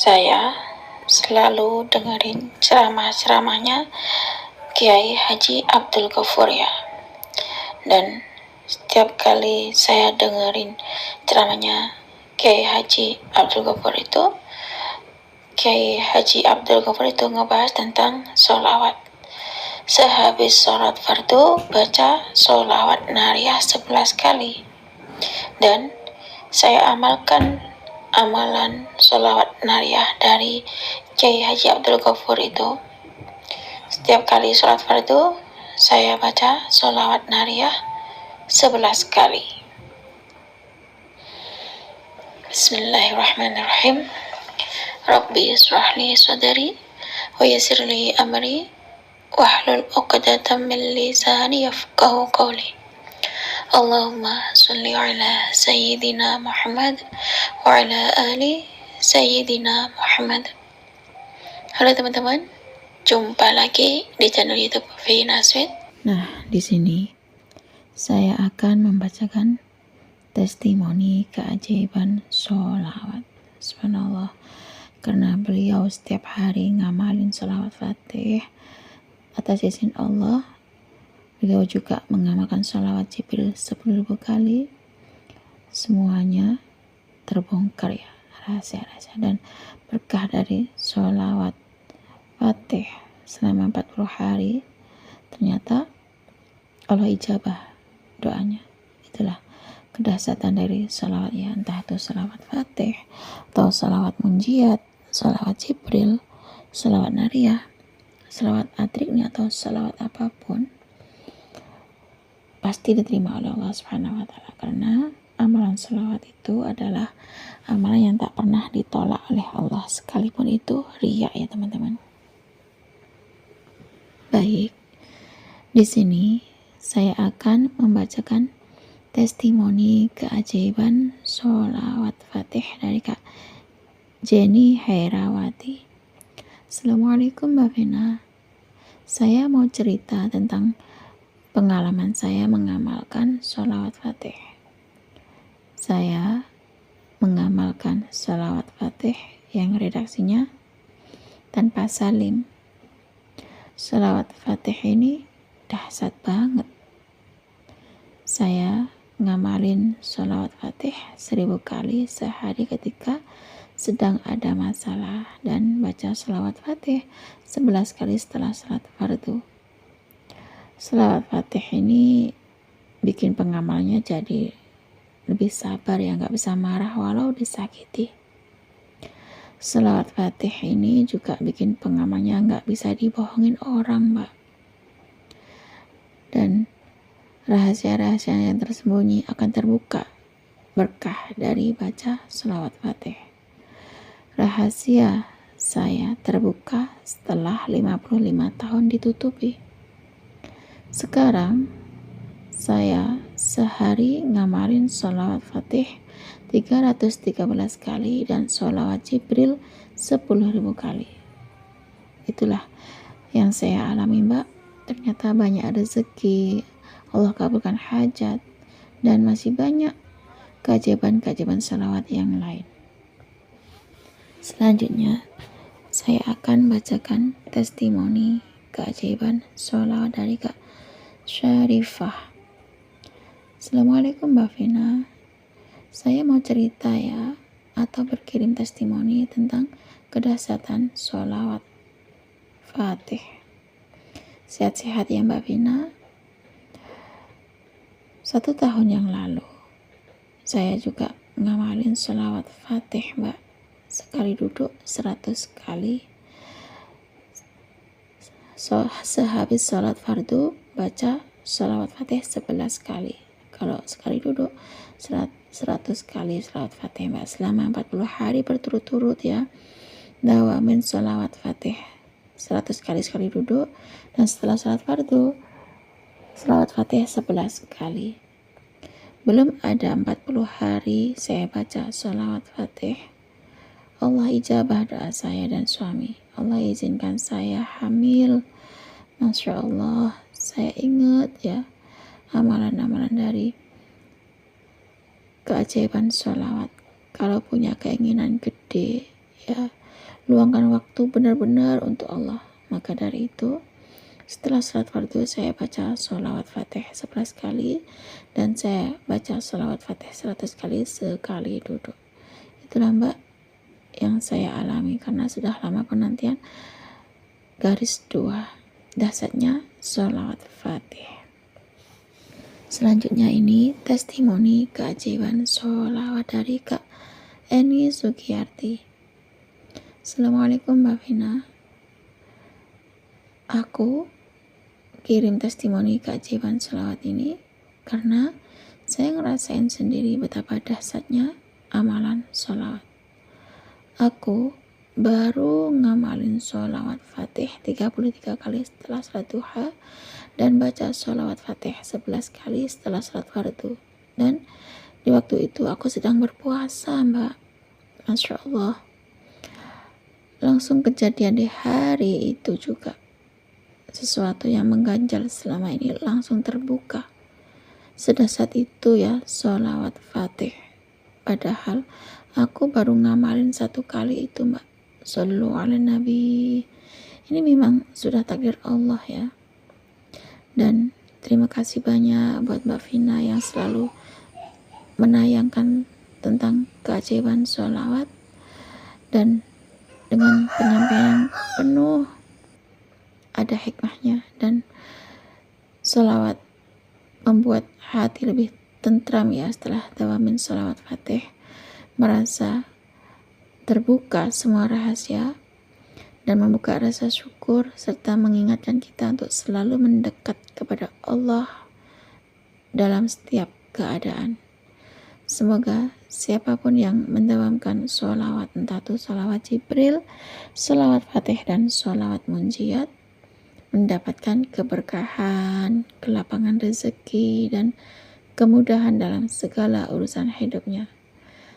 Saya selalu dengerin ceramah-ceramahnya Kiai Haji Abdul Ghafur ya. Dan setiap kali saya dengerin ceramahnya Kiai Haji Abdul Ghafur itu, Kiai Haji Abdul Ghafur itu ngebahas tentang sholawat. Sehabis sholat fardu, baca sholawat nariyah 11 kali. Dan saya amalkan amalan sholawat nariyah dari Kiai Haji Abdul Ghafur itu. Setiap kali sholat fardu, saya baca sholawat nariyah 11 kali. Bismillahirrahmanirrahim. Rabbi israhli sadri wa yassirli amri wahlul 'uqdatam min lisani yafqahu qawli. Allahumma sholli ala sayyidina Muhammad wa ala ali sayyidina Muhammad. Halo teman-teman, jumpa lagi di channel YouTube Vina Sweet. Nah, di sini saya akan membacakan testimoni keajaiban sholawat. Subhanallah, karena beliau setiap hari ngamalin sholawat Fatih atas izin Allah. Beliau juga mengamalkan sholawat Jibril 10.000 kali. Semuanya terbongkar ya, rahasia-rahasia dan berkah dari sholawat Fatih selama 40 hari. Ternyata Allah ijabah doanya. Itulah kedahsyatan dari sholawat ya, entah itu sholawat Fatih atau sholawat munjiat, sholawat Jibril, sholawat nariyah, sholawat adrikni atau sholawat apapun, pasti diterima oleh Allah Subhanahu wa Ta'ala, karena amalan sholawat itu adalah amalan yang tak pernah ditolak oleh Allah, sekalipun itu riya ya teman-teman. Baik, di sini saya akan membacakan testimoni keajaiban sholawat Fatih dari Kak Jenny Hairawati. Assalamualaikum Mbak Vina. Saya mau cerita tentang pengalaman saya mengamalkan sholawat Fatih. Saya mengamalkan sholawat Fatih yang redaksinya tanpa salim. Sholawat Fatih ini dahsyat banget. Saya ngamalin sholawat Fatih 1000 kali sehari ketika sedang ada masalah, dan baca sholawat Fatih 11 kali setelah sholat fardu. Sholawat Fatih ini bikin pengamalnya jadi lebih sabar ya, gak bisa marah walau disakiti. Sholawat Fatih ini juga bikin pengamalnya gak bisa dibohongin orang, Mbak. Dan rahasia-rahasia yang tersembunyi akan terbuka berkah dari baca sholawat Fatih. Rahasia saya terbuka setelah 55 tahun ditutupi. Sekarang saya sehari ngamalin sholawat Fatih 313 kali dan sholawat Jibril 10.000 kali. Itulah yang saya alami, Mbak. Ternyata banyak rezeki, Allah kabulkan hajat, dan masih banyak keajaiban-keajaiban sholawat yang lain. Selanjutnya saya akan bacakan testimoni keajaiban sholawat dari Kak Syarifah. Assalamualaikum Mbak Vina. Saya mau cerita ya, atau berkirim testimoni tentang kedahsyatan sholawat Fatih. Sehat-sehat ya Mbak Vina. 1 tahun yang lalu saya juga ngamalin sholawat Fatih, Mbak. Sekali duduk 100 kali. Sehabis sholat fardu baca sholawat Fatih 11 kali. Kalau sekali duduk 100 kali sholawat Fatih, Mbak. Selama 40 hari berturut-turut ya, dawamin sholawat Fatih 100 kali sekali duduk, dan setelah sholat fardu sholawat Fatih 11 kali. Belum ada 40 hari saya baca sholawat Fatih, Allah ijabah doa saya dan suami. Allah izinkan saya hamil. Masya Allah, saya ingat ya amalan-amalan dari keajaiban sholawat. Kalau punya keinginan gede ya, luangkan waktu benar-benar untuk Allah. Maka dari itu, setelah salat fardu saya baca sholawat fatih 11 kali dan saya baca sholawat fatih 100 kali sekali duduk. Itulah Mbak yang saya alami karena sudah lama penantian garis 2 dahsyatnya sholawat fatih. Selanjutnya ini testimoni keajaiban sholawat dari Kak Eni Sugiyarti. Assalamualaikum Mbak Vina. Aku kirim testimoni keajaiban sholawat ini karena saya ngerasain sendiri betapa dahsyatnya amalan sholawat. Aku baru ngamalin sholawat fatih 33 kali setelah salat duha dan baca sholawat fatih 11 kali setelah salat fardu. Dan di waktu itu aku sedang berpuasa Mbak. Masya Allah. Langsung kejadian di hari itu juga. Sesuatu yang mengganjal selama ini langsung terbuka. Sedahsyat itu ya sholawat fatih. Padahal aku baru ngamalin 1 kali itu Mbak. Shollu ala Nabi. Ini memang sudah takdir Allah ya. Dan terima kasih banyak buat Mbak Vina yang selalu menayangkan tentang keajaiban sholawat dan dengan penyampaian yang penuh ada hikmahnya, dan sholawat membuat hati lebih tentram ya setelah dawamin sholawat fatih, merasa terbuka semua rahasia dan membuka rasa syukur serta mengingatkan kita untuk selalu mendekat kepada Allah dalam setiap keadaan. Semoga siapapun yang mendawamkan sholawat, entah itu sholawat Jibril, sholawat fatih, dan sholawat munjiat, mendapatkan keberkahan, kelapangan rezeki, dan kemudahan dalam segala urusan hidupnya.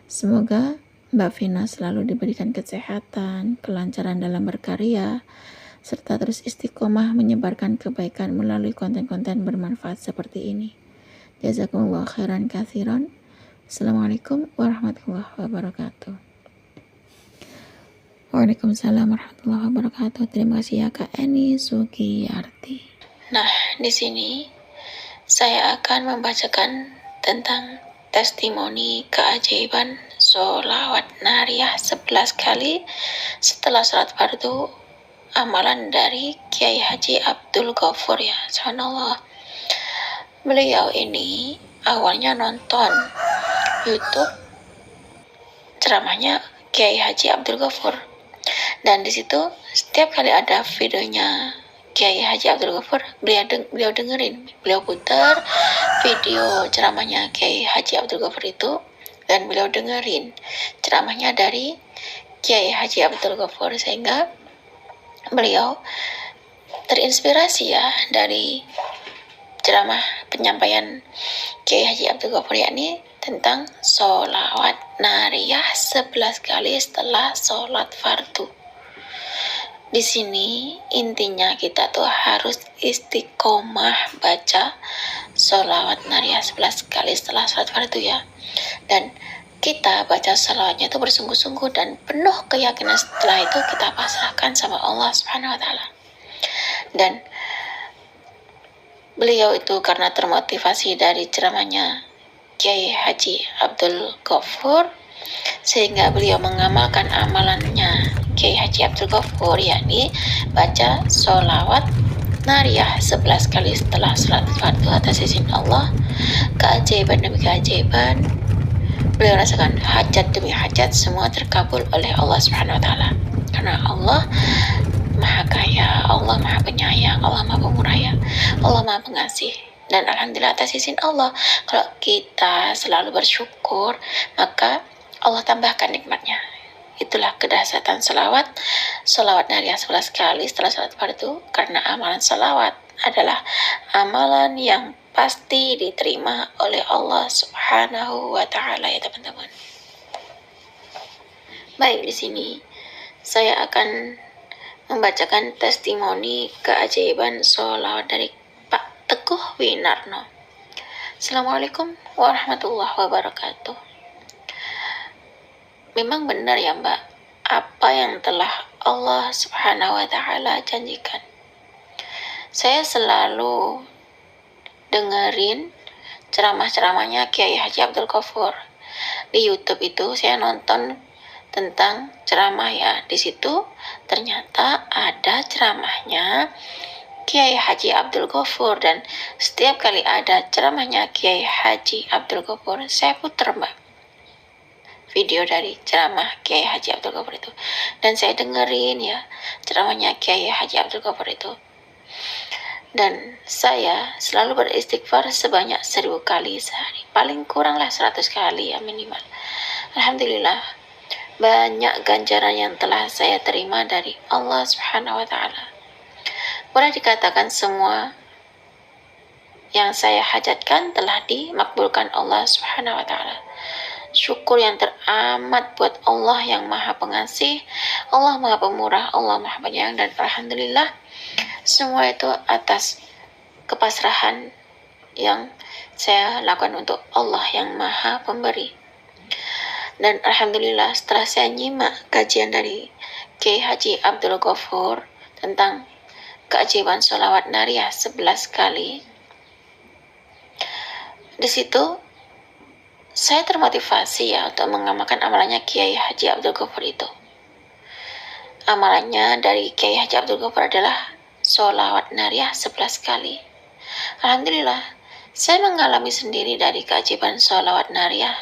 Semoga Mbak Vina selalu diberikan kesehatan, kelancaran dalam berkarya, serta terus istiqomah menyebarkan kebaikan melalui konten-konten bermanfaat seperti ini. Jazakumullah khairan katsiran. Assalamualaikum warahmatullahi wabarakatuh. Waalaikumsalam warahmatullahi wabarakatuh. Terima kasih ya Kak Eni Sugiyarti. Nah, di sini saya akan membacakan tentang testimoni keajaiban sholawat nariyah 11 kali setelah salat fardu, amalan dari Kiai Haji Abdul Ghafur ya. Subhanallah. Beliau ini awalnya nonton YouTube ceramahnya Kiai Haji Abdul Ghafur, dan di situ setiap kali ada videonya Kiai Haji Abdul Ghafur, beliau dengerin, beliau putar video ceramahnya Kiai Haji Abdul Ghafur itu, dan beliau dengerin ceramahnya dari Kiai Haji Abdul Ghafur, sehingga beliau terinspirasi ya dari ceramah penyampaian Kiai Haji Abdul Ghafur, yakni tentang sholawat nariyah 11 kali setelah sholat fardu. Di sini intinya kita tuh harus istiqomah baca sholawat nariyah 11 kali setelah sholat fardu ya. Dan kita baca sholawatnya itu bersungguh-sungguh dan penuh keyakinan. Setelah itu kita pasrahkan sama Allah Subhanahu wa Ta'ala. Dan beliau itu karena termotivasi dari ceramahnya Kiai Haji Abdul Ghafur, sehingga beliau mengamalkan amalannya Kiai Haji Abdul Ghafur, yakni baca sholawat nariyah 11 kali setelah salat fardu atas izin Allah. Keajaiban demi keajaiban, beliau rasakan hajat demi hajat semua terkabul oleh Allah Subhanahu wa Ta'ala, karena Allah Maha Kaya, Allah Maha Penyayang, Allah Maha Pemurah, Allah Maha Pengasih. Dan alhamdulillah atas izin Allah, kalau kita selalu bersyukur, maka Allah tambahkan nikmatnya. Itulah kedahsyatan salawat nariyah 11 kali setelah salat fardu, karena amalan salawat adalah amalan yang pasti diterima oleh Allah Subhanahu wa Ta'ala ya teman-teman. Baik, di sini saya akan membacakan testimoni keajaiban sholawat dari Pak Teguh Winarno. Assalamualaikum warahmatullahi wabarakatuh. Memang benar ya Mbak, apa yang telah Allah Subhanahu wa Ta'ala janjikan. Saya selalu dengerin ceramah-ceramahnya Kiai Haji Abdul Ghaffur. Di YouTube itu saya nonton tentang ceramah ya. Di situ ternyata ada ceramahnya Kiai Haji Abdul Ghaffur, dan setiap kali ada ceramahnya Kiai Haji Abdul Ghaffur, saya puter Mbak video dari ceramah Kiai Haji Abdul Ghaffur itu, dan saya dengerin ya ceramahnya Kiai Haji Abdul Ghaffur itu, dan saya selalu beristighfar sebanyak 1000 kali sehari, paling kurang lah 100 kali ya minimal. Alhamdulillah, banyak ganjaran yang telah saya terima dari Allah Subhanahu wa Ta'ala. Boleh dikatakan semua yang saya hajatkan telah dimakbulkan Allah Subhanahu wa Ta'ala. Syukur yang teramat buat Allah yang Maha Pengasih, Allah Maha Pemurah, Allah Maha Penyayang, dan alhamdulillah semua itu atas kepasrahan yang saya lakukan untuk Allah yang Maha Pemberi. Dan alhamdulillah setelah saya nyimak kajian dari Kiai Haji Abdul Ghaffur tentang keajaiban sholawat nariyah 11 kali, di situ saya termotivasi ya untuk mengamalkan amalannya Kiai Haji Abdul Ghaffur itu. Amalannya dari Kiai Haji Abdul Ghaffur adalah sholawat nariyah 11 kali. Alhamdulillah, saya mengalami sendiri dari keajaiban sholawat nariyah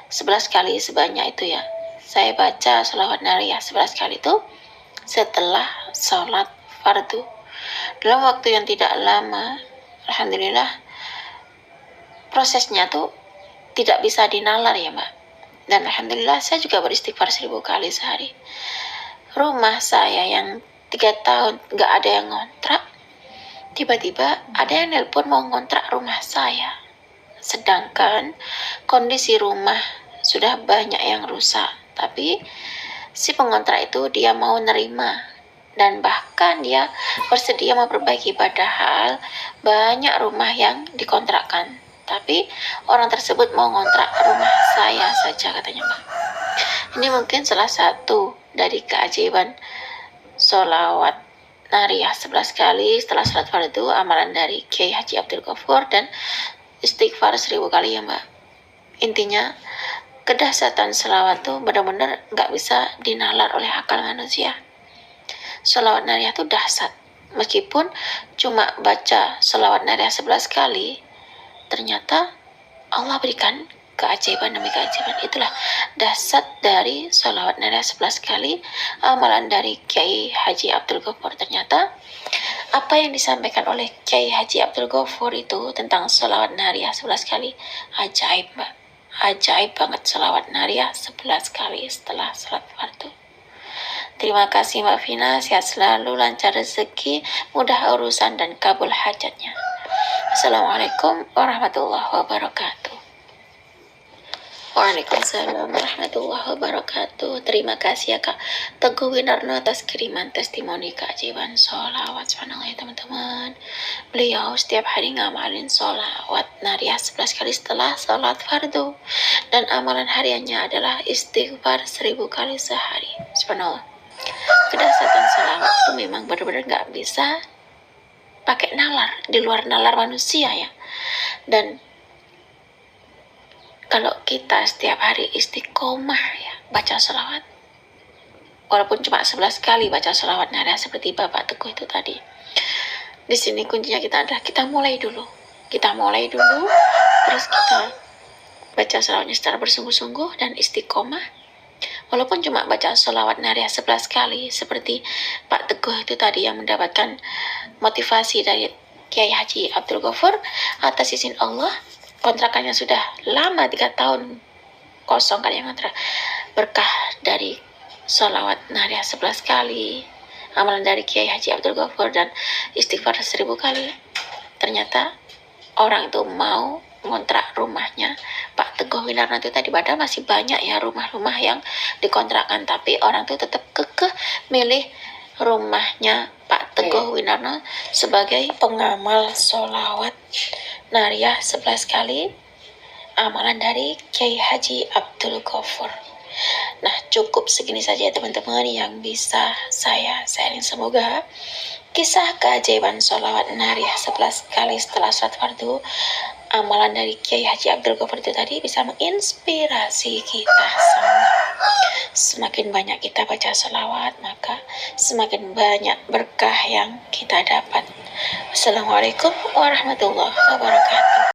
11 kali sebanyak itu ya. Saya baca sholawat nariyah 11 kali itu setelah sholat fardu. Dalam waktu yang tidak lama, alhamdulillah prosesnya tuh tidak bisa dinalar ya Mbak. Dan alhamdulillah saya juga beristighfar 1000 kali sehari. Rumah saya yang 3 tahun gak ada yang ngontrak, tiba-tiba ada yang nelpon mau ngontrak rumah saya. Sedangkan kondisi rumah sudah banyak yang rusak, tapi si pengontrak itu dia mau nerima, dan bahkan dia bersedia memperbaiki, padahal banyak rumah yang dikontrakkan, tapi orang tersebut mau ngontrak rumah saya saja katanya Mbak. Ini mungkin salah satu dari keajaiban sholawat nariyah 11 kali setelah salat fardu, amalan dari Kiai Haji Abdul Ghaffur, dan istighfar 1000 kali ya Mbak. Intinya kedahsyatan sholawat tuh benar-benar gak bisa dinalar oleh akal manusia. Sholawat nariyah itu dahsyat. Meskipun cuma baca sholawat nariyah 11 kali, ternyata Allah berikan keajaiban demi keajaiban. Itulah dahsyat dari sholawat nariyah 11 kali, amalan dari Kiai Haji Abdul Ghaffur. Ternyata apa yang disampaikan oleh Kiai Haji Abdul Ghaffur itu tentang sholawat nariyah 11 kali, ajaib Mbak. Ajaib banget sholawat nariyah 11 kali setelah salat fardu. Terima kasih Mbak Vina, sehat selalu, lancar rezeki, mudah urusan, dan kabul hajatnya. Assalamualaikum warahmatullahi wabarakatuh. Waalaikumsalam warahmatullahi wabarakatuh. Terima kasih ya Kak Teguh Winarno atas kiriman testimoni keajaiban sholawat. Subhanallah ya teman-teman. Beliau setiap hari ngamalin sholawat nariyah 11 kali setelah sholat fardu, dan amalan hariannya adalah istighfar 1000 kali sehari. Subhanallah. Kedahsyatan sholawat itu memang benar-benar gak bisa pakai nalar, di luar nalar manusia ya. Dan kalau kita setiap hari istiqomah ya baca sholawat, walaupun cuma 11 kali baca sholawat nariyah seperti Bapak Teguh itu tadi, di sini kuncinya kita adalah kita mulai dulu, terus kita baca sholawatnya secara bersungguh-sungguh dan istiqomah. Walaupun cuma baca sholawat nariyah 11 kali seperti Pak Teguh itu tadi yang mendapatkan motivasi dari Kiai Haji Abdul Ghaffur, atas izin Allah kontrakannya sudah lama 3 tahun kosong kan yang kontrak, berkah dari sholawat nariyah 11 kali, amalan dari Kiai Haji Abdul Ghaffur, dan istighfar 1000 kali. Ternyata orang itu mau ngontrak rumahnya Pak Teguh Winarno itu tadi, padahal masih banyak ya rumah-rumah yang dikontrakkan, tapi orang itu tetap kekeh milih rumahnya Pak Teguh Winarno sebagai pengamal sholawat nariyah 11 kali, amalan dari Kiai Haji Abdul Ghaffur. Nah, cukup segini saja teman-teman yang bisa saya sharing. Semoga kisah keajaiban sholawat nariyah 11 kali setelah sholat fardu, amalan dari Kiai Haji Abdul Ghaffar itu tadi bisa menginspirasi kita semua. Semakin banyak kita baca sholawat, maka semakin banyak berkah yang kita dapat. Wassalamualaikum warahmatullahi wabarakatuh.